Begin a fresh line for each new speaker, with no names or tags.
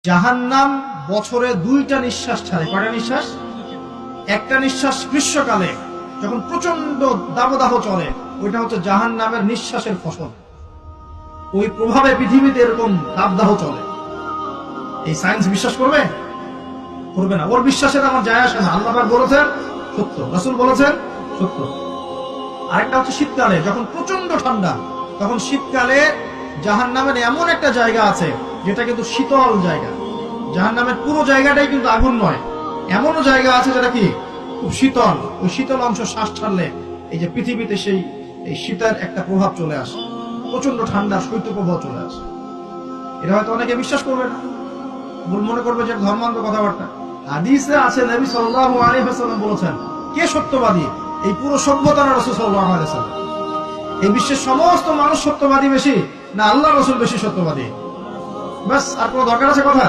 জাহান্নাম বছরে 2টা নিঃশ্বাস ছাড়ে। কয়টা নিঃশ্বাস? একটা নিঃশ্বাস গ্রীষ্মকালে যখন প্রচন্ড দাবদাহ চলে, ওইটা হচ্ছে জাহান্নামের নিঃশ্বাসের ফসল। ওই প্রভাবে পৃথিবীতে এরকম দাবদাহ চলে। এই সায়েন্স বিশ্বাস করবে? করবে না। ওর বিশ্বাসের আমার যায় আসে না। আল্লাহ পাক বলেছেন সত্য, রাসূল বলেছেন সত্য। আরেকটা হচ্ছে শীতকালে যখন প্রচন্ড ঠান্ডা, তখন শীতকালে জাহান্নামের এমন একটা জায়গা আছে যেটা কিন্তু শীতল জায়গা। জাহান্নামের পুরো জায়গাটাই কিন্তু আগুন নয়, এমনও জায়গা আছে যেটা কি খুব শীতল। ওই শীতল অংশ শ্বাস ছাড়লে এই যে পৃথিবীতে সেই এই শীতের একটা প্রভাব চলে আসে, প্রচন্ড ঠান্ডা শৈত্যপ্রবাহ চলে আসে। এটা হয়তো অনেকে বিশ্বাস করবে না, মনে করবে যে ধর্মান্ধ কথাবার্তা। হাদিসে আছে নবী সাল্লাল্লাহু আলাইহি ওয়াসাল্লাম বলেছেন, কে সত্যবাদী? এই পুরো সভ্যতা না রাসূল সাল্লাল্লাহু আলাইহি ওয়াসাল্লাম? এই বিশ্বের সমস্ত মানুষ সত্যবাদী বেশি না আল্লাহ রাসূল বেশি সত্যবাদী? বাস, আর কোনো দরকার আছে কথা?